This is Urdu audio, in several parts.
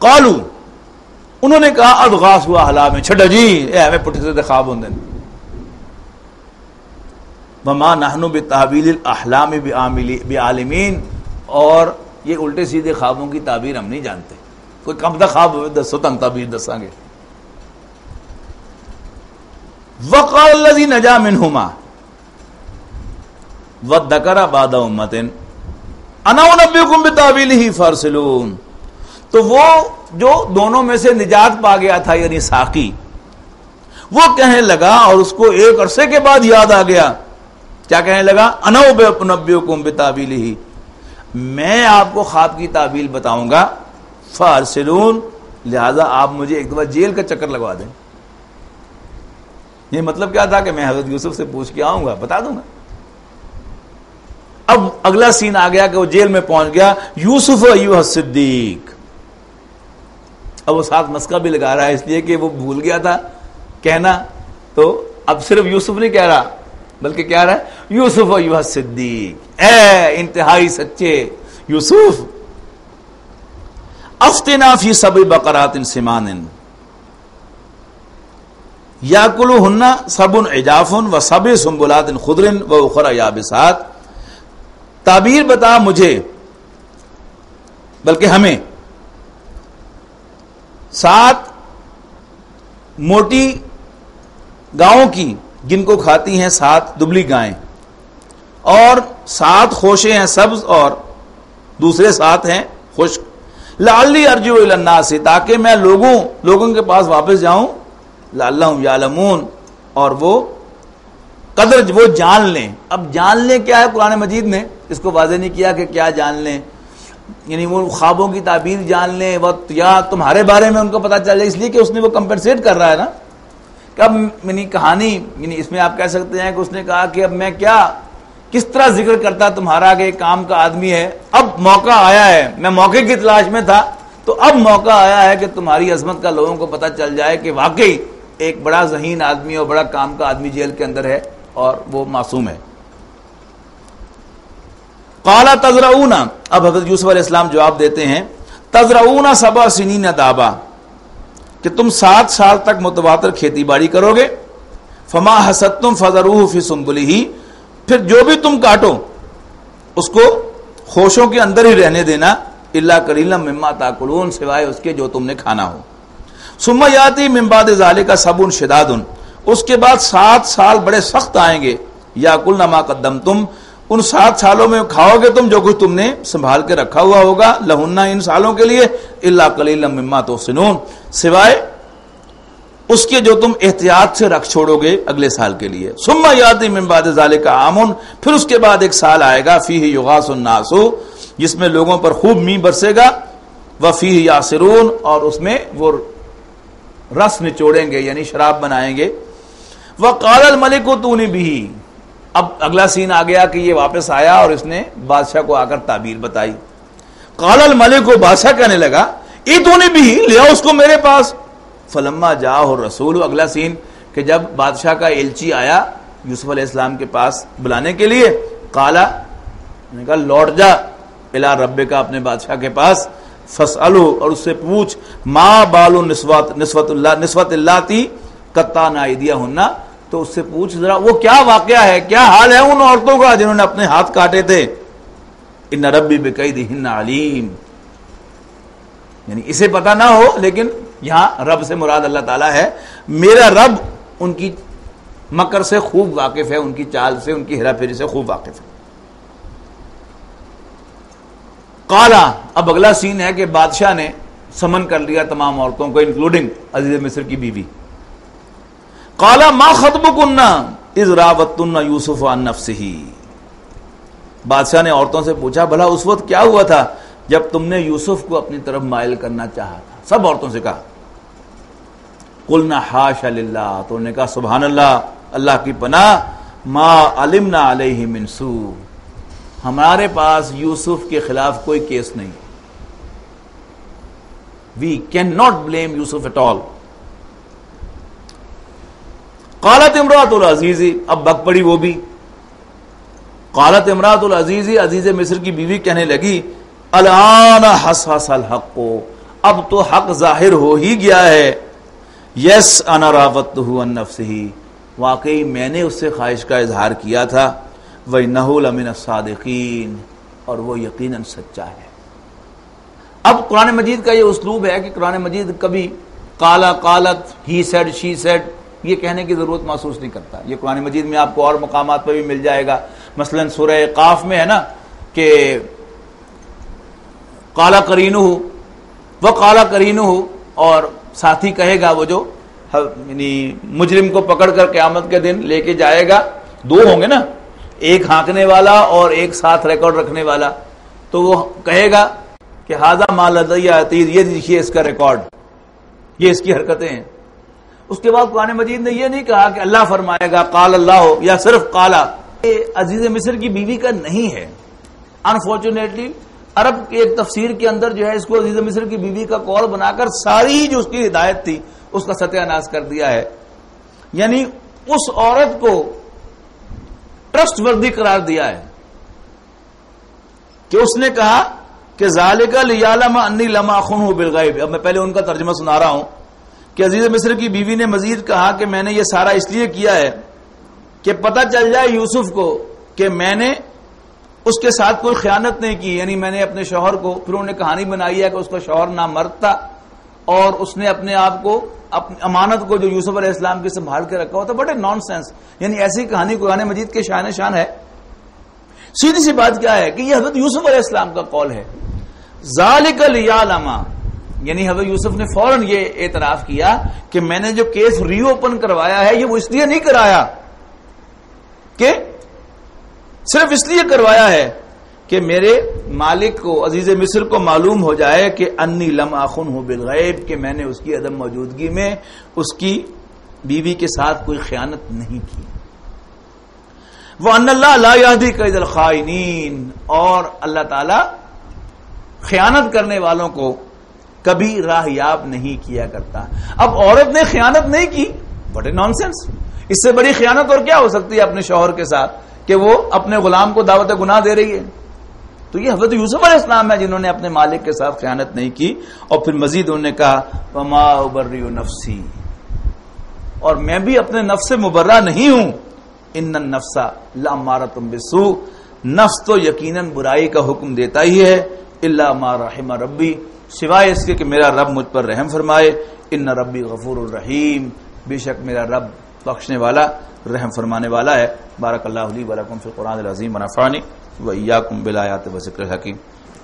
قالو انہوں نے کہا اضغاث و احلام چھڈا جی اے ہمیں پٹھے سے خواب ہوندے وما نحن بتعبیل الاحلام بعالمین اور یہ الٹے سیدھے خوابوں کی تعبیر ہم نہیں جانتے. کوئی کم دا خواب ہوئے دسو تم تعبیر دساں گے. وقال الذی نجا منہما وذکر بعد امۃ انا انبئکم بتعبیلہ فارسلون. تو وہ جو دونوں میں سے نجات پا گیا تھا یعنی ساقی وہ کہنے لگا اور اس کو ایک عرصے کے بعد یاد آ گیا. کیا کہنے لگا؟ انا انبئکم بتعبیلہ میں آپ کو خواب کی تعبیل بتاؤں گا. فارسلون لہذا آپ مجھے ایک دفعہ جیل کا چکر لگوا دیں. یہ مطلب کیا تھا کہ میں حضرت یوسف سے پوچھ کے آؤں گا بتا دوں گا. اب اگلا سین آ گیا کہ وہ جیل میں پہنچ گیا. یوسف ایھا الصدیق اب وہ ساتھ مسکا بھی لگا رہا ہے اس لیے کہ وہ بھول گیا تھا کہنا. تو اب صرف یوسف نہیں کہہ رہا بلکہ کیا رہا ہے یوسف ایھا الصدیق اے انتہائی سچے یوسف. افتنا فی سبع بقرات سمان یاکلہن سبع عجاف وسبع سنبلات خضر واخر یابسات. تعبیر بتا مجھے بلکہ ہمیں 7 موٹی گاؤں کی جن کو کھاتی ہیں 7 دبلی گائیں اور 7 خوشے ہیں سبز اور دوسرے 7 ہیں خشک. لعلی ارجع الی الناس تاکہ میں لوگوں کے پاس واپس جاؤں. لعلہم یعلمون اور وہ قدر وہ جان لیں. اب جان لیں کیا ہے قرآن مجید نے اس کو واضح نہیں کیا کہ کیا جان لیں یعنی وہ خوابوں کی تعبیر جان لیں وقت یا تمہارے بارے میں ان کو پتا چل جائے اس لیے کہ اس نے وہ کمپنسیٹ کر رہا ہے نا کہ اب یعنی کہانی یعنی اس میں آپ کہہ سکتے ہیں کہ اس نے کہا کہ اب میں کیا کس طرح ذکر کرتا تمہارا کہ ایک کام کا آدمی ہے. اب موقع آیا ہے میں موقع کی تلاش میں تھا تو اب موقع آیا ہے کہ تمہاری عظمت کا لوگوں کو پتا چل جائے کہ واقعی ایک بڑا ذہین آدمی اور بڑا کام کا آدمی جیل کے اندر ہے اور وہ معصوم ہے. قال تزرعون اب حضرت یوسف علیہ السلام جواب دیتے ہیں تزرعون 7 سنین دابا کہ تم 7 سال تک متواتر کھیتی باڑی کرو گے. فما حصدتم فذروه فی سنبلہ پھر جو بھی تم کاٹو اس کو خوشوں کے اندر ہی رہنے دینا. الا قلیلا مما تاکلون سوائے اس کے جو تم نے کھانا ہو. ثم یاتی من بعد ذلک سبع شداد اس کے بعد 7 سال بڑے سخت آئیں گے. یاکلن ما قدمتم ان 7 سالوں میں کھاؤ گے تم جو کچھ تم نے سنبھال کے رکھا ہوا ہوگا. لہن ان سالوں کے لیے الا قلیلا مما تحسنون سوائے اس کے جو تم احتیاط سے رکھ چھوڑو گے اگلے سال کے لیے. ثم یاتی من بعد ذلک عام پھر اس کے بعد ایک سال آئے گا فیہ یغاث الناس جس میں لوگوں پر خوب می برسے گا. وفیہ یعصرون اور اس میں وہ رس نچوڑیں گے یعنی شراب بنائیں گے. وقال الملک اتونی بہ اب اگلا سین آ گیا کہ یہ واپس آیا اور اس نے بادشاہ کو آ کر تعبیر بتائی. قال الملک بادشاہ کہنے لگا اتونی بہ لے آؤ اس کو میرے پاس. فلما جاءہ الرسول اگلا سین کہ جب بادشاہ کا ایلچی آیا یوسف علیہ السلام کے پاس بلانے کے لیے. قال نے کہا لوٹ جا الی ربک اپنے بادشاہ کے پاس. فاسألہ اور اس سے پوچھ ما بال نسوۃ اللاتی قطعن ایدیہن تو اس سے پوچھ ذرا وہ کیا واقعہ ہے کیا حال ہے ان عورتوں کا جنہوں نے اپنے ہاتھ کاٹے تھے. ان ربی بکیدہن علیم یعنی اسے پتہ نہ ہو لیکن یہاں رب سے مراد اللہ تعالیٰ ہے. میرا رب ان کی مکر سے خوب واقف ہے ان کی چال سے ان کی ہیرا پھیری سے خوب واقف ہے. قالا اب اگلا سین ہے کہ بادشاہ نے سمن کر لیا تمام عورتوں کو انکلوڈنگ عزیز مصر کی بیوی. قالا ما خطبکن اذ راوتن یوسف عن نفسہ بادشاہ نے عورتوں سے پوچھا بھلا اس وقت کیا ہوا تھا جب تم نے یوسف کو اپنی طرف مائل کرنا چاہا تھا. سب عورتوں سے کہا. قلنا حاشا للہ تو انہوں نے کہا سبحان اللہ اللہ کی پناہ. ما علمنا علیہ من سوء ہمارے پاس یوسف کے خلاف کوئی کیس نہیں. We can not blame Yusuf at all. قالت امرأۃ العزیز اب بک پڑی وہ بھی. قالت امرأۃ العزیز عزیز مصر کی بیوی کہنے لگی الآن حصحص الحق اب تو حق ظاہر ہو ہی گیا ہے. یس انا راودتہ عن نفسہ، واقعی میں نے اس سے خواہش کا اظہار کیا تھا. وَإِنَّهُ لَمِنَ الصَّادِقِينَ، اور وہ یقیناً سچا ہے. اب قرآن مجید کا یہ اسلوب ہے کہ قرآن مجید کبھی قالا قالت، ہی سیڈ شی سیڈ یہ کہنے کی ضرورت محسوس نہیں کرتا. یہ قرآن مجید میں آپ کو اور مقامات پہ بھی مل جائے گا. مثلا سورہ قاف میں ہے نا کہ قالا قرینہ وقالا قرینہ، اور ساتھی کہے گا وہ جو یعنی مجرم کو پکڑ کر قیامت کے دن لے کے جائے گا. دو ہوں گے نا، ایک ہانکنے والا اور ایک ساتھ ریکارڈ رکھنے والا. تو وہ کہے گا کہ ھذا ما لدی عتید، یہ دیکھیے اس کا ریکارڈ، یہ اس کی حرکتیں ہیں. اس کے بعد قرآن مجید نے یہ نہیں کہا کہ اللہ فرمائے گا قال اللہ یا صرف قالا. یہ عزیز مصر کی بیوی کا نہیں ہے. انفارچونیٹلی عرب کے ایک تفسیر کے اندر جو ہے اس کو عزیز مصر کی بیوی کا قول بنا کر ساری جو اس کی ہدایت تھی اس کا ستیہ ناش کر دیا ہے. یعنی اس عورت کو ٹرسٹ وردی قرار دیا ہے کہ اس نے کہا کہ ذالک لیعلم انی لم اخنہ بالغیب. اب میں پہلے ان کا ترجمہ سنا رہا ہوں کہ عزیز مصر کی بیوی نے مزید کہا کہ میں نے یہ سارا اس لیے کیا ہے کہ پتہ چل جائے یوسف کو کہ میں نے اس کے ساتھ کوئی خیانت نہیں کی. یعنی میں نے اپنے شوہر کو، پھر انہوں نے کہانی بنائی ہے کہ اس کا شوہر نامرد تھا اور اس نے اپنے آپ کو، اپنی امانت کو جو یوسف علیہ السلام کی سنبھال کے رکھا ہوا تھا. بڑے نان سینس، یعنی ایسی کہانی قرآن مجید کے شان شان ہے. سیدھی سی بات کیا ہے کہ یہ حضرت یوسف علیہ السلام کا قول ہے. ذالک لیعلم، یعنی حضرت یوسف نے فوراً یہ اعتراف کیا کہ میں نے جو کیس ری اوپن کروایا ہے یہ وہ اس لیے نہیں کرایا کہ صرف اس لیے کروایا ہے کہ میرے مالک کو، عزیز مصر کو معلوم ہو جائے کہ انی لم اخنہ بالغیب، کہ میں نے اس کی عدم موجودگی میں اس کی بیوی کے ساتھ کوئی خیانت نہیں کی. وَأَنَّ اللَّهَ لَا يَهْدِي كَيْدَ الْخَائِنِينَ، اور اللہ تعالی خیانت کرنے والوں کو کبھی راہ یاب نہیں کیا کرتا. اب عورت نے خیانت نہیں کی، بڑے نان سینس. اس سے بڑی خیانت اور کیا ہو سکتی ہے اپنے شوہر کے ساتھ کہ وہ اپنے غلام کو دعوت گناہ دے رہی ہے. تو یہ حضرت یوسف علیہ السلام ہے جنہوں نے اپنے مالک کے ساتھ خیانت نہیں کی. اور پھر مزید انہوں نے کہا وما ابرئ نفسی، اور میں بھی اپنے نفس سے مبرہ نہیں ہوں. ان النفس لامارۃ بالسوء، نفس تو یقیناً برائی کا حکم دیتا ہی ہے. الا ما رحم ربی، سوائے اس کے کہ میرا رب مجھ پر رحم فرمائے. ان ربی غفور الرحیم، بے شک میرا رب بخشنے والا رحم فرمانے والا ہے. بارک اللہ لی ولکم فی القرآن العظیم ونفعنی وإیاکم بالآیات والذکر الحکیم.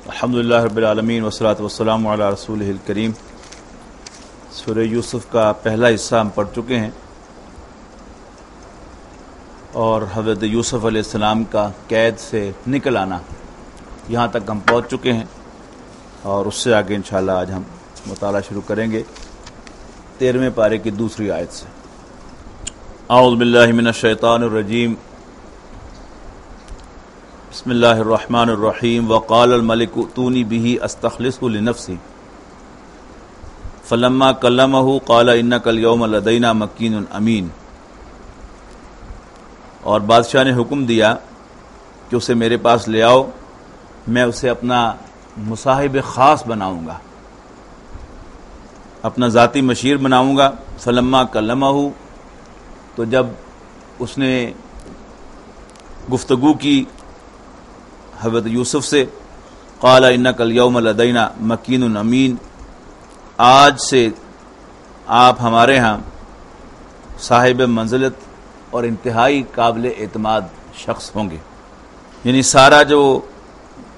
الحمدللہ رب العالمین والصلاۃ والسلام علی رسولہ الکریم. سورہ یوسف کا پہلا حصہ ہم پڑھ چکے ہیں اور حضرت یوسف علیہ السلام کا قید سے نکل آنا یہاں تک ہم پہنچ چکے ہیں، اور اس سے آگے انشاءاللہ آج ہم مطالعہ شروع کریں گے 13ویں پارے کی دوسری آیت سے. اعوذ باللہ من الشیطان الرجیم، بسم اللہ الرحمن الرحیم. وقال الملک ائتونی بہ استخلصہ لنفسی فلما کلمہ قال انک اليوم لدینا مکین امین. اور بادشاہ نے حکم دیا کہ اسے میرے پاس لے آؤ، میں اسے اپنا مصاحب خاص بناؤں گا، اپنا ذاتی مشیر بناؤں گا. فلما کلمہ، تو جب اس نے گفتگو کی حضرت یوسف سے، قال انک الیوم لدینا مکین امین، آج سے آپ ہمارے ہاں صاحب منزلت اور انتہائی قابل اعتماد شخص ہوں گے. یعنی سارا جو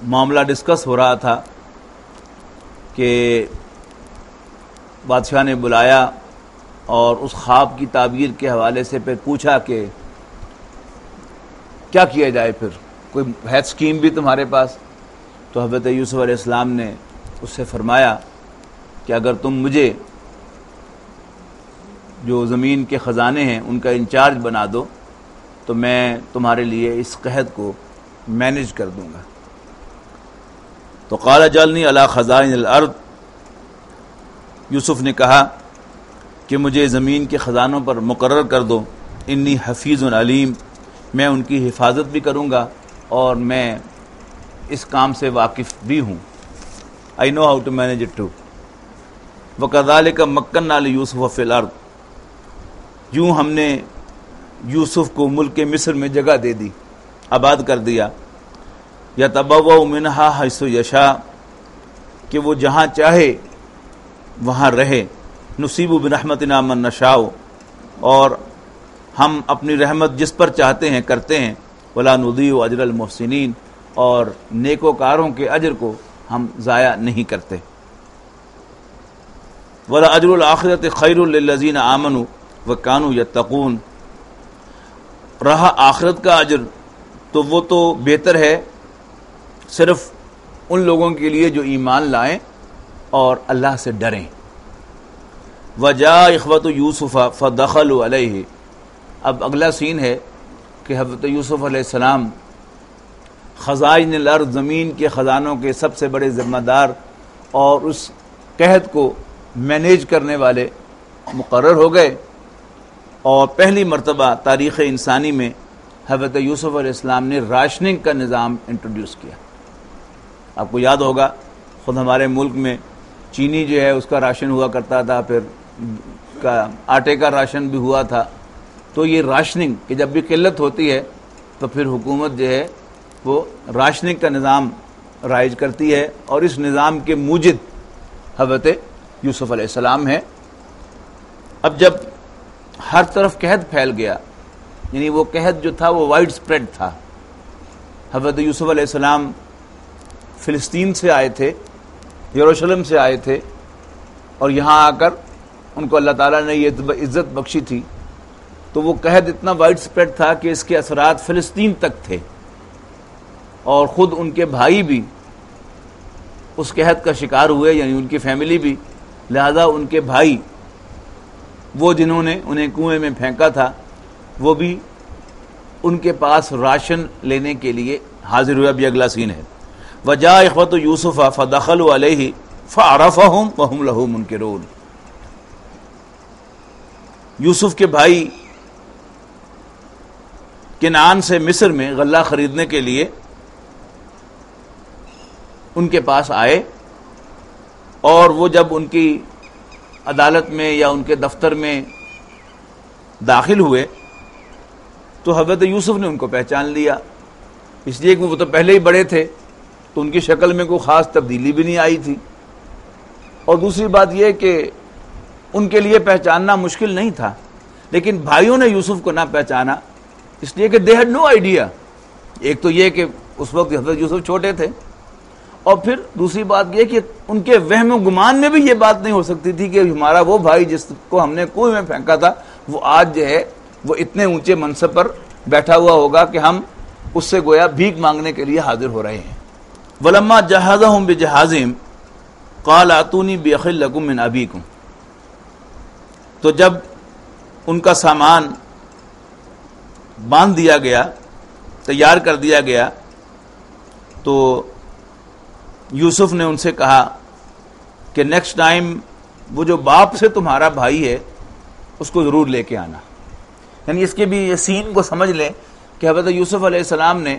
معاملہ ڈسکس ہو رہا تھا کہ بادشاہ نے بلایا اور اس خواب کی تعبیر کے حوالے سے پھر پوچھا کہ کیا کیا جائے، پھر کوئی ہے اسکیم بھی تمہارے پاس؟ تو حضرت یوسف علیہ السلام نے اس سے فرمایا کہ اگر تم مجھے جو زمین کے خزانے ہیں ان کا انچارج بنا دو تو میں تمہارے لیے اس قحط کو مینیج کر دوں گا. تو قال اجعلنی علی خزائن الارض، یوسف نے کہا کہ مجھے زمین کے خزانوں پر مقرر کر دو. انی حفیظ علیم، میں ان کی حفاظت بھی کروں گا اور میں اس کام سے واقف بھی ہوں. I know how to manage it too. وَكَذَلِكَ مَكَّنَّا لِيُوسُفَ فِي الْأَرْضِ، یوں ہم نے یوسف کو ملک مصر میں جگہ دے دی، آباد کر دیا. یتبوأ منہا حیث یشاء، کہ وہ جہاں چاہے وہاں رہے. نصیب برحمتنا من نشاء، اور ہم اپنی رحمت جس پر چاہتے ہیں کرتے ہیں. ولا نضیع اجر المحسنین، اور نیکوکاروں کے اجر کو ہم ضائع نہیں کرتے. ولا اجر الآخرۃ خیر للذین آمنوا وکانوا یتقون، رہا آخرت کا اجر تو وہ تو بہتر ہے صرف ان لوگوں کے لیے جو ایمان لائیں اور اللہ سے ڈریں. وجاء اخوۃ یوسف فدخلوا علیہ، اب اگلا سین ہے کہ حضرت یوسف علیہ السلام خزائن الارض، زمین کے خزانوں کے سب سے بڑے ذمہ دار اور اس قحط کو مینیج کرنے والے مقرر ہو گئے. اور پہلی مرتبہ تاریخ انسانی میں حضرت یوسف علیہ السلام نے راشننگ کا نظام انٹروڈیوس کیا. آپ کو یاد ہوگا خود ہمارے ملک میں چینی جو ہے اس کا راشن ہوا کرتا تھا، پھر آٹے کا راشن بھی ہوا تھا. تو یہ راشننگ کہ جب بھی قلت ہوتی ہے تو پھر حکومت جو ہے وہ راشننگ کا نظام رائج کرتی ہے، اور اس نظام کے موجد حضرت یوسف علیہ السلام ہے. اب جب ہر طرف قحط پھیل گیا، یعنی وہ قحط جو تھا وہ وائڈ سپریڈ تھا. حضرت یوسف علیہ السلام فلسطین سے آئے تھے، یروشلم سے آئے تھے، اور یہاں آ کر ان کو اللہ تعالیٰ نے یہ عزت بخشی تھی. تو وہ قحط اتنا وائڈ سپریڈ تھا کہ اس کے اثرات فلسطین تک تھے، اور خود ان کے بھائی بھی اس قحط کا شکار ہوئے، یعنی ان کی فیملی بھی. لہذا ان کے بھائی، وہ جنہوں نے انہیں کنویں میں پھینکا تھا، وہ بھی ان کے پاس راشن لینے کے لیے حاضر ہوئے. ابھی اگلا سین ہے. وجاء اخوۃ یوسف فدخلوا علیہ فعرفہم وہم لہ منکرون، یوسف کے بھائی کنعان سے مصر میں غلہ خریدنے کے لیے ان کے پاس آئے، اور وہ جب ان کی عدالت میں یا ان کے دفتر میں داخل ہوئے تو حضرت یوسف نے ان کو پہچان لیا، اس لیے کہ وہ تو پہلے ہی بڑے تھے تو ان کی شکل میں کوئی خاص تبدیلی بھی نہیں آئی تھی. اور دوسری بات یہ کہ ان کے لیے پہچاننا مشکل نہیں تھا، لیکن بھائیوں نے یوسف کو نہ پہچانا اس لیے کہ دے ہیڈ نو آئیڈیا. ایک تو یہ کہ اس وقت حضرت یوسف چھوٹے تھے، اور پھر دوسری بات یہ کہ ان کے وہم و گمان میں بھی یہ بات نہیں ہو سکتی تھی کہ ہمارا وہ بھائی جس کو ہم نے کنویں میں پھینکا تھا وہ آج جو ہے وہ اتنے اونچے منصب پر بیٹھا ہوا ہوگا کہ ہم اس سے گویا بھیک مانگنے کے لیے حاضر ہو رہے ہیں. وَلَمَّا جَهَّزَهُم بِجَهَازِهِمْ قَالَ ائْتُونِي بِأَخٍ لَكُم مِّنْ أَبِيكُمْ، تو جب ان کا سامان باندھ دیا گیا، تیار کر دیا گیا، تو یوسف نے ان سے کہا کہ نیکسٹ ٹائم وہ جو باپ سے تمہارا بھائی ہے اس کو ضرور لے کے آنا. یعنی اس کے بھی یہ سین کو سمجھ لیں کہ حضرت یوسف علیہ السلام نے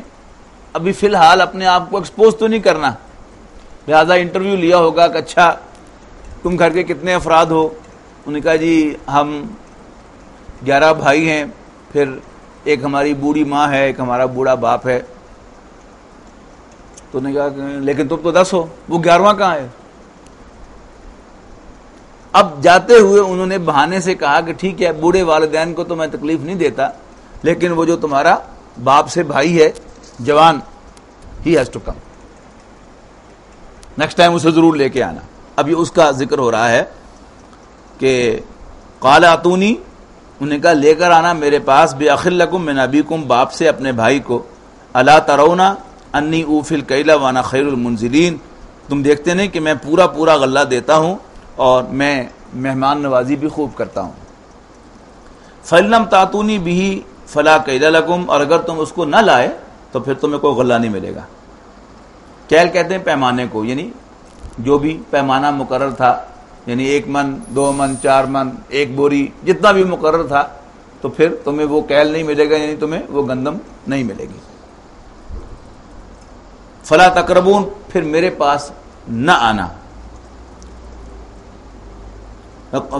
ابھی فی الحال اپنے آپ کو ایکسپوز تو نہیں کرنا، لہذا انٹرویو لیا ہوگا کہ اچھا تم گھر کے کتنے افراد ہو. انہوں نے کہا جی ہم 11 بھائی ہیں، پھر ایک ہماری بوڑھی ماں ہے، ایک ہمارا بوڑھا باپ ہے. تو نے کہا لیکن تم تو 10 ہو، وہ 11واں کہاں ہے؟ اب جاتے ہوئے انہوں نے بہانے سے کہا کہ ٹھیک ہے بوڑھے والدین کو تو میں تکلیف نہیں دیتا، لیکن وہ جو تمہارا باپ سے بھائی ہے جوان، he has to come, next time اسے ضرور لے کے آنا. اب یہ اس کا ذکر ہو رہا ہے کہ قال اتونی، انہوں نے کہا لے کر آنا میرے پاس، بِأَخٍ لَكُم مِّنْ أَبِيكُمْ، باپ سے اپنے بھائی کو، أَلَا تَرَوْنَ أَنِّي أُوفِي الْكَيْلَ وَأَنَا خَيْرُ الْمُنزِلِينَ، تم دیکھتے نہیں کہ میں پورا پورا غلہ دیتا ہوں اور میں مہمان نوازی بھی خوب کرتا ہوں. فَإِن لَّمْ تَأْتُونِي بِهِ فَلَا كَيْلَ لَكُمْ، اور اگر تم اس کو نہ لائے تو پھر تمہیں کوئی غلہ نہیں ملے گا. کیل کہتے ہیں پیمانے کو، یعنی جو بھی پیمانہ مقرر تھا، یعنی 1 من 2 من 4 من 1 بوری جتنا بھی مقرر تھا، تو پھر تمہیں وہ کیل نہیں ملے گا، یعنی تمہیں وہ گندم نہیں ملے گی. فلا تقربون، پھر میرے پاس نہ آنا.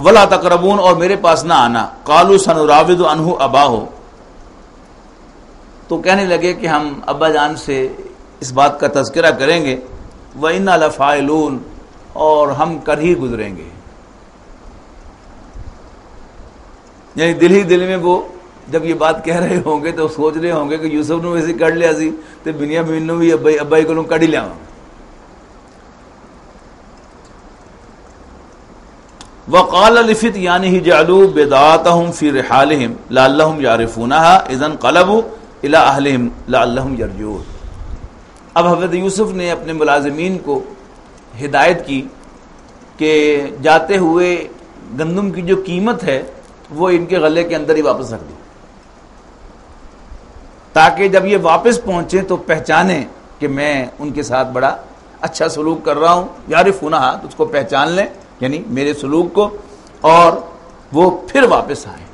ولا تقربون، اور میرے پاس نہ آنا. قالوا سنراود عنہ اباہ، تو کہنے لگے کہ ہم ابا جان سے اس بات کا تذکرہ کریں گے. وَإِنَّا لَفَاعِلُونَ، اور ہم کر ہی گزریں گے. یعنی دل ہی دل میں وہ جب یہ بات کہہ رہے ہوں گے تو سوچ رہے ہوں گے کہ یوسف نے ویسے کر لیا سی تو بنیامین نے بھی ابائی کو کر ہی لیا. وقال لفتيانه جعلوا بضاعتهم في رحالهم لعلهم يعرفونها اذا انقلبوا الى اهلهم لعلهم يرجعون. اب حضرت یوسف نے اپنے ملازمین کو ہدایت کی کہ جاتے ہوئے گندم کی جو قیمت ہے وہ ان کے غلے کے اندر ہی واپس رکھ دو، تاکہ جب یہ واپس پہنچیں تو پہچانیں کہ میں ان کے ساتھ بڑا اچھا سلوک کر رہا ہوں. یعرفونہا، تو اس کو پہچان لیں، یعنی میرے سلوک کو، اور وہ پھر واپس آئیں.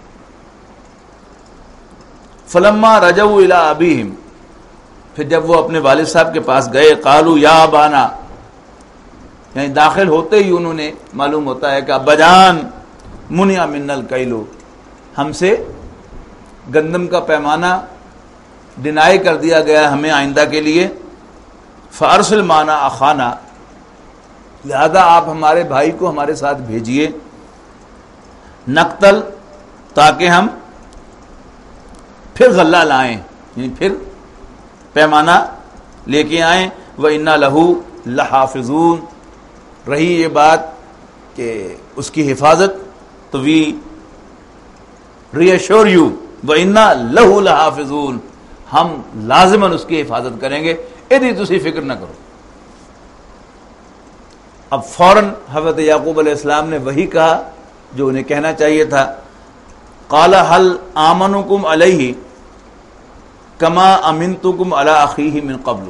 فلما رجعوا الی ابیہم، پھر جب وہ اپنے والد صاحب کے پاس گئے، قالوا یا ابانا، یعنی داخل ہوتے ہی انہوں نے معلوم ہوتا ہے کہ ابا جان منع منا الکیل، ہم سے گندم کا پیمانہ ڈینائی کر دیا گیا ہمیں آئندہ کے لیے. فارسل معنا اخانا، لہذا آپ ہمارے بھائی کو ہمارے ساتھ بھیجیے. نقتل، تاکہ ہم پھر غلہ لائیں، یعنی پھر پیمانہ لے کے آئیں. وَإِنَّا لَهُ لَحَافِظُونَ، رہی یہ بات کہ اس کی حفاظت، تو وی ریئشور یو وَإِنَّا لَهُ لَحَافِظُونَ، ہم لازماً اس کی حفاظت کریں گے، ادھی تسی فکر نہ کرو. اب فوراً حضرت یعقوب علیہ السلام نے وہی کہا جو انہیں کہنا چاہیے تھا. قال هل آمنکم علیہ کما امنتکم علی اخیہ من قبل.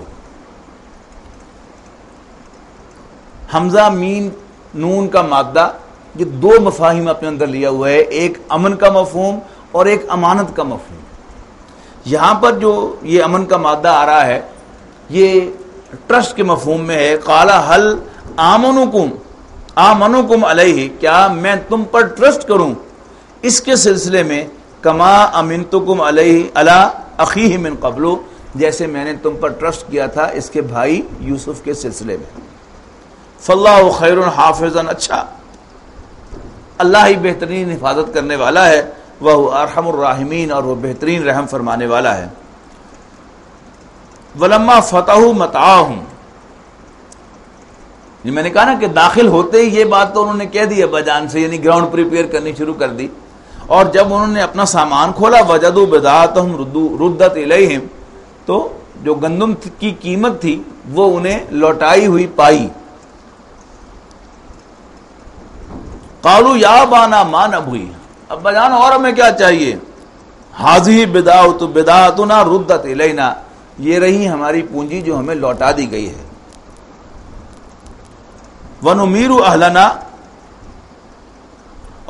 حمزہ مین نون کا مادہ، یہ دو مفاہیم اپنے اندر لیا ہوا ہے، ایک امن کا مفہوم اور ایک امانت کا مفہوم. یہاں پر جو یہ امن کا مادہ آ رہا ہے یہ ٹرسٹ کے مفہوم میں ہے. قال هل آمنکم علیہ، کیا میں تم پر ٹرسٹ کروں اس کے سلسلے میں، کما امنتکم علیہ علی اخیہ من قبل، جیسے میں نے تم پر ٹرسٹ کیا تھا اس کے بھائی یوسف کے سلسلے میں. فاللہ خیر حافظا، اچھا اللہ ہی بہترین حفاظت کرنے والا ہے. وہ ارحم الراحمین، اور وہ بہترین رحم فرمانے والا ہے. ولما فتحوا متاعهم، میں نے کہا نا کہ داخل ہوتے ہی یہ بات تو انہوں نے کہہ دی ابا جان سے، یعنی گراؤنڈ پریپیئر کرنی شروع کر دی. اور جب انہوں نے اپنا سامان کھولا، وجدوا بضاعتهم ردت الیہم، تو جو گندم کی قیمت تھی وہ انہیں لوٹائی ہوئی پائی. قالوا یا ابانا ما نبغی، ابا جان اور ہمیں کیا چاہیے. حاذی بداعتنا ردت الینا، یہ رہی ہماری پونجی جو ہمیں لوٹا دی گئی ہے. وَنُمِيرُ أَهْلَنَا،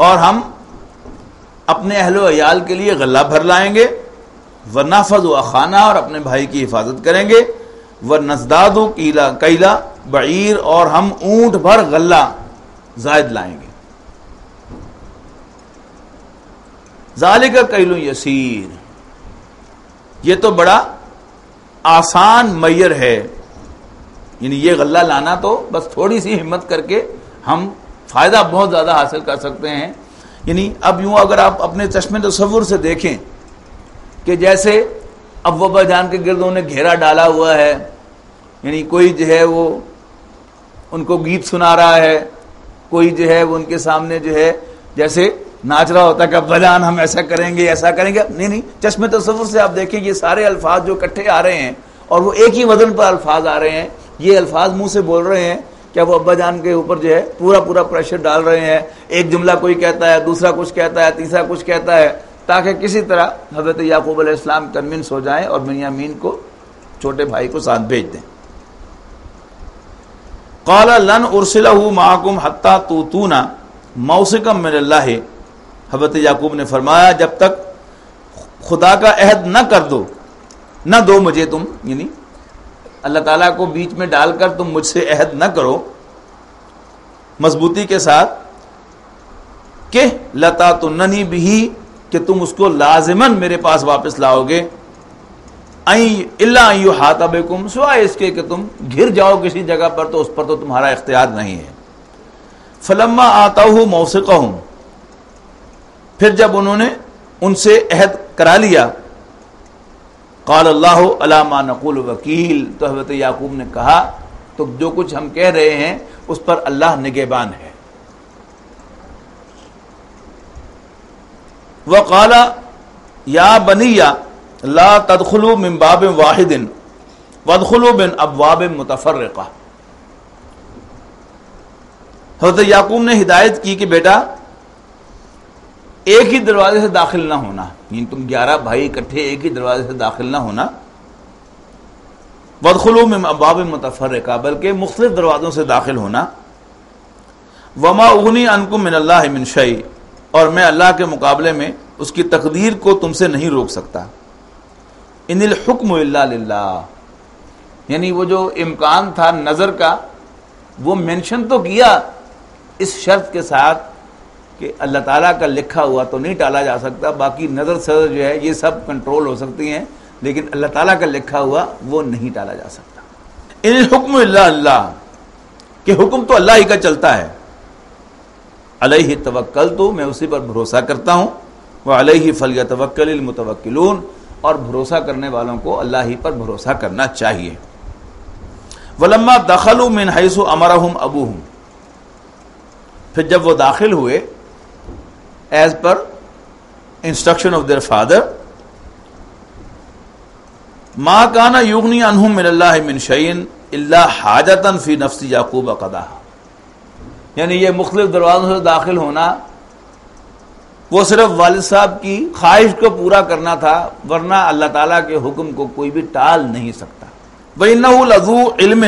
اور ہم اپنے اہل و عیال کے لیے غلہ بھر لائیں گے. وَنَحْفَظُ أَخَانَا، اور اپنے بھائی کی حفاظت کریں گے. وَنَزْدَادُ كَيْلَ بَعِيرٍ، اور ہم اونٹ بھر غلہ زائد لائیں گے. ذَلِكَ كَيْلٌ يَسِيرٌ، یہ تو بڑا آسان میسر ہے، یعنی یہ غلہ لانا تو بس تھوڑی سی ہمت کر کے ہم فائدہ بہت زیادہ حاصل کر سکتے ہیں. یعنی اب یوں اگر آپ اپنے چشمے تصور سے دیکھیں کہ جیسے اب ابا جان کے گرد انہوں نے گھیرا ڈالا ہوا ہے، یعنی کوئی جو ہے وہ ان کو گیت سنا رہا ہے، کوئی جو ہے وہ ان کے سامنے جو ہے جیسے ناچ رہا ہوتا ہے کہ ابا جان ہم ایسا کریں گے ایسا کریں گے. نہیں، چشمے تصور سے آپ دیکھیں یہ سارے الفاظ جو اکٹھے آ رہے ہیں اور وہ ایک ہی وزن پر الفاظ آ رہے ہیں، یہ الفاظ منہ سے بول رہے ہیں، کیا وہ ابا جان کے اوپر جو ہے پورا پریشر ڈال رہے ہیں. ایک جملہ کوئی کہتا ہے، دوسرا کچھ کہتا ہے، تیسرا کچھ کہتا ہے، تاکہ کسی طرح حضرت یعقوب علیہ السلام کنونس ہو جائیں اور بنیامین کو، چھوٹے بھائی کو ساتھ بھیج دیں. قال لن ارسلہ معکم حتی توتونا موثقا من اللہ، حضرت یعقوب نے فرمایا جب تک خدا کا عہد نہ کر دو، نہ دو مجھے تم، یعنی اللہ تعالیٰ کو بیچ میں ڈال کر تم مجھ سے عہد نہ کرو مضبوطی کے ساتھ، کہ لتاتننی بہ، کہ تم اس کو لازماً میرے پاس واپس لاؤ گے، الا ان یحاط بکم، سوائے اس کے کہ تم گھر جاؤ کسی جگہ پر، تو اس پر تو تمہارا اختیار نہیں ہے۔ فلما آتوہ موثقہم، پھر جب انہوں نے ان سے عہد کرا لیا، قال اللہ علی ما نقول وکیل، تو حضرت یعقوب نے کہا تو جو کچھ ہم کہہ رہے ہیں اس پر اللہ نگہبان ہے۔ وقال یا بنی لا تدخلوا من باب واحد وادخلوا من ابواب متفرقہ، حضرت یعقوب نے ہدایت کی کہ بیٹا ایک ہی دروازے سے داخل نہ ہونا، یعنی تم 11 بھائی اکٹھے ایک ہی دروازے سے داخل نہ ہونا، وادخلوا من ابواب متفرقہ، بلکہ مختلف دروازوں سے داخل ہونا، وما اغنی عنکم من اللہ من شیء، اور میں اللہ کے مقابلے میں اس کی تقدیر کو تم سے نہیں روک سکتا، ان الحکم الا للہ، یعنی وہ جو امکان تھا نظر کا وہ مینشن تو کیا اس شرط کے ساتھ کہ اللہ تعالیٰ کا لکھا ہوا تو نہیں ٹالا جا سکتا، باقی نظر سے جو ہے یہ سب کنٹرول ہو سکتی ہیں، لیکن اللہ تعالیٰ کا لکھا ہوا وہ نہیں ٹالا جا سکتا۔ ان الحکم الا اللہ، کہ حکم تو اللہ ہی کا چلتا ہے، علیہ توکلت، میں اسی پر بھروسہ کرتا ہوں، وعلیہ فلیتوکل المتوکلون، اور بھروسہ کرنے والوں کو اللہ ہی پر بھروسہ کرنا چاہیے۔ ولما دخلوا من حیث امرهم ابوہم، پھر جب وہ داخل ہوئے as per instruction of their father, ما کان یغنی عنہم من اللہ من شیء الا حاجۃ فی نفس یعقوب قضاها، یعنی یہ مختلف دروازوں سے داخل ہونا وہ صرف والد صاحب کی خواہش کو پورا کرنا تھا، ورنہ اللہ تعالیٰ کے حکم کو کوئی بھی ٹال نہیں سکتا۔ وَإِنَّهُ لَذُو عِلْمٍ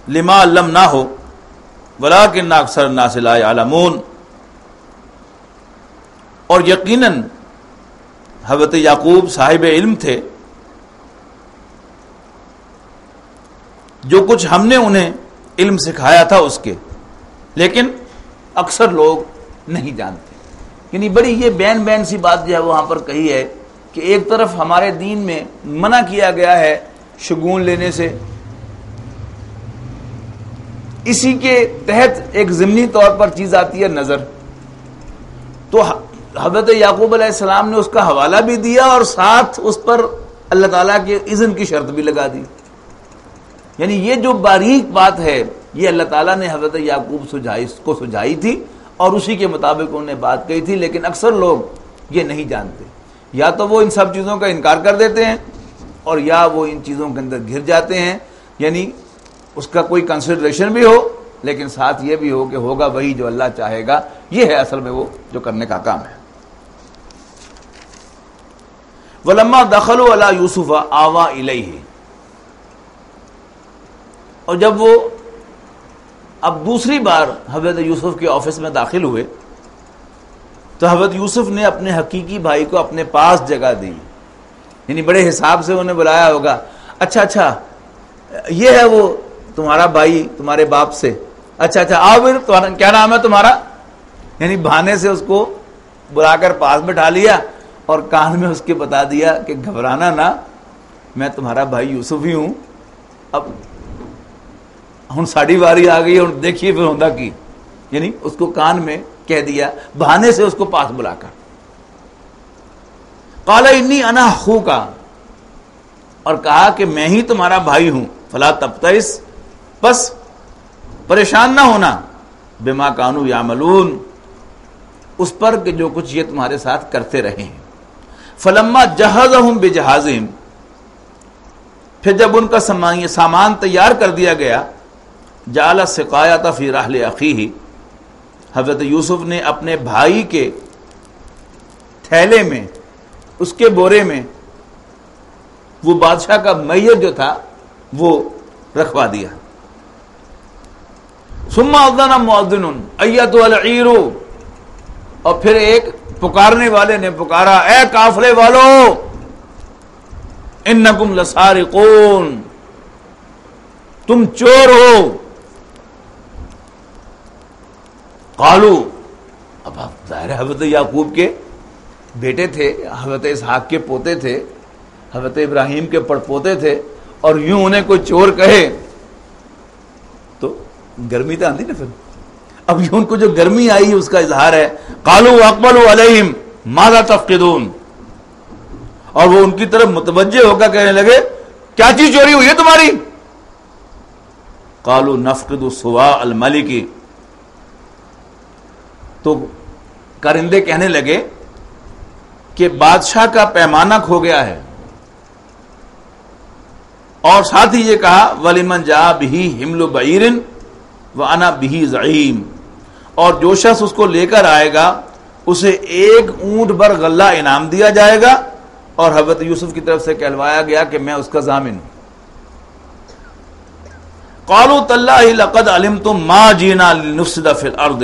لِمَا عَلَّمْنَاهُ وَلَٰكِنَّ أَكْثَرَ النَّاسِ لَا يَعْلَمُونَ، اور یقیناً حضرت یعقوب صاحب علم تھے، جو کچھ ہم نے انہیں علم سکھایا تھا اس کے، لیکن اکثر لوگ نہیں جانتے۔ یعنی بڑی یہ بین سی بات جو ہے وہاں پر کہی ہے کہ ایک طرف ہمارے دین میں منع کیا گیا ہے شگون لینے سے، اسی کے تحت ایک ضمنی طور پر چیز آتی ہے نظر، تو حضرت یعقوب علیہ السلام نے اس کا حوالہ بھی دیا اور ساتھ اس پر اللہ تعالیٰ کے اذن کی شرط بھی لگا دی۔ یعنی یہ جو باریک بات ہے یہ اللہ تعالیٰ نے حضرت یعقوب کو سجھائی تھی اور اسی کے مطابق انہوں نے بات کہی تھی، لیکن اکثر لوگ یہ نہیں جانتے، یا تو وہ ان سب چیزوں کا انکار کر دیتے ہیں اور یا وہ ان چیزوں کے اندر گھر جاتے ہیں، یعنی اس کا کوئی کنسیڈریشن بھی ہو لیکن ساتھ یہ بھی ہو کہ ہوگا وہی جو اللہ چاہے گا، یہ ہے اصل میں وہ جو کرنے کا کام ہے۔ وَلَمَّا دَخَلُوا عَلَى يُوسُفَ آوَى إِلَيْهِ، اور جب وہ اب دوسری بار حضرت یوسف کے آفس میں داخل ہوئے تو حضرت یوسف نے اپنے حقیقی بھائی کو اپنے پاس جگہ دی، یعنی بڑے حساب سے انہیں بلایا ہوگا، اچھا یہ ہے وہ تمہارا بھائی تمہارے باپ سے، اچھا آؤ پھر کیا نام ہے تمہارا، یعنی بہانے سے اس کو بلا کر پاس بٹھا لیا اور کان میں اس کے بتا دیا کہ گھبرانا نہ، میں تمہارا بھائی یوسف ہی ہوں، اب ہن ساڑی واری آ گئی اور دیکھیے پھر ہوندا کی، یعنی اس کو کان میں کہہ دیا بہانے سے اس کو پاس بلا کر۔ قال انی انا اخوک، اور کہا کہ میں ہی تمہارا بھائی ہوں، فلا تبتئس، بس پریشان نہ ہونا، بما کانوا یعملون، اس پر کہ جو کچھ یہ تمہارے ساتھ کرتے رہے ہیں۔ فلما جہزہم بجہازہم، پھر جب ان کا سامان تیار کر دیا گیا، جعل السقایۃ فی رحل اخیہ، حضرت یوسف نے اپنے بھائی کے تھیلے میں، اس کے بورے میں وہ بادشاہ کا میت جو تھا وہ رکھوا دیا۔ ثم اذن مؤذن ایتھا العیر، اور پھر ایک پکارنے والے نے پکارا، اے قافلے والو، انکم لسارقون، تم چور ہو۔ قالو، اب ظاہر ہے حضرت یعقوب کے بیٹے تھے، حضرت اسحاق کے پوتے تھے، حضرت ابراہیم کے پڑپوتے تھے، اور یوں انہیں کوئی چور کہے تو گرمی تو آتی نا پھر. اب یوں ان کو جو گرمی آئی اس کا اظہار ہے. قالوا اقبلوا علیہم ماذا تفقدون، اور وہ ان کی طرف متوجہ ہو کر کہنے لگے کیا چیز چوری ہوئی ہے تمہاری؟ قالوا نفقد صواع الملک، تو کرندے کہنے لگے کہ بادشاہ کا پیمانہ کھو گیا ہے، اور ساتھ ہی یہ کہا وَلِمَنْ جَاءَ بِهِ حِمْلُ بَعِيرٍ وَأَنَا بِهِ زَعِيمٌ، اور جو شخص اس کو لے کر آئے گا اسے ایک اونٹ بھر غلہ انعام دیا جائے گا، اور حضرت یوسف کی طرف سے کہلوایا گیا کہ میں اس کا ضامن ہوں. قالوا تاللہ لقد علمتم ما جئنا لنفسد فی الارض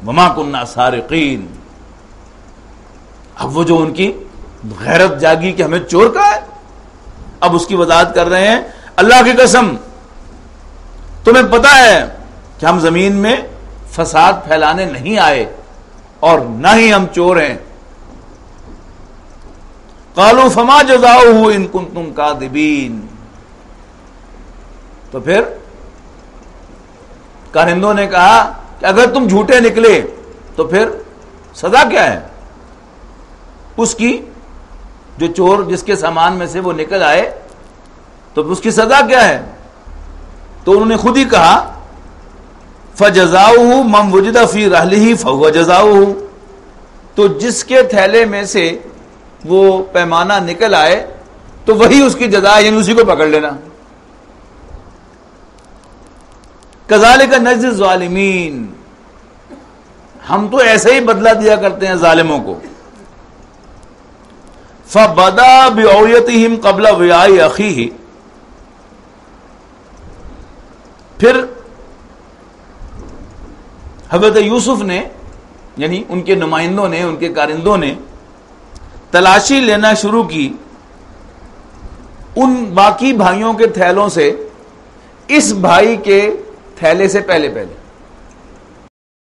وما كنا سارقین. اب وہ جو ان کی غیرت جاگی کہ ہمیں چور کا ہے، اب اس کی وضاحت کر رہے ہیں اللہ کی قسم تمہیں پتا ہے کہ ہم زمین میں فساد پھیلانے نہیں آئے اور نہ ہی ہم چور ہیں. قالوا فما جزاؤہ ان کنتم کاذبین، تو پھر کارندوں نے کہا کہ اگر تم جھوٹے نکلے تو پھر سزا کیا ہے اس کی؟ جو چور جس کے سامان میں سے وہ نکل آئے تو اس کی سزا کیا ہے؟ تو انہوں نے خود ہی کہا فَجَزَاؤُهُ مَنْ وُجِدَ فِي رَحْلِهِ فَهُوَ جَزَاؤُهُ، تو جس کے تھیلے میں سے وہ پیمانہ نکل آئے تو وہی اس کی جزا، یعنی اسی کو پکڑ لینا. كَذَلِكَ نَجْزِي الظَّالِمِينَ، ہم تو ایسے ہی بدلہ دیا کرتے ہیں ظالموں کو. فَبَدَا بِأَوْعِيَتِهِمْ قَبْلَ وِعَاءِ أَخِيهِ، پھر حضرت یوسف نے یعنی ان کے نمائندوں نے، ان کے کارندوں نے تلاشی لینا شروع کی ان باقی بھائیوں کے تھیلوں سے اس بھائی کے تھیلے سے پہلے.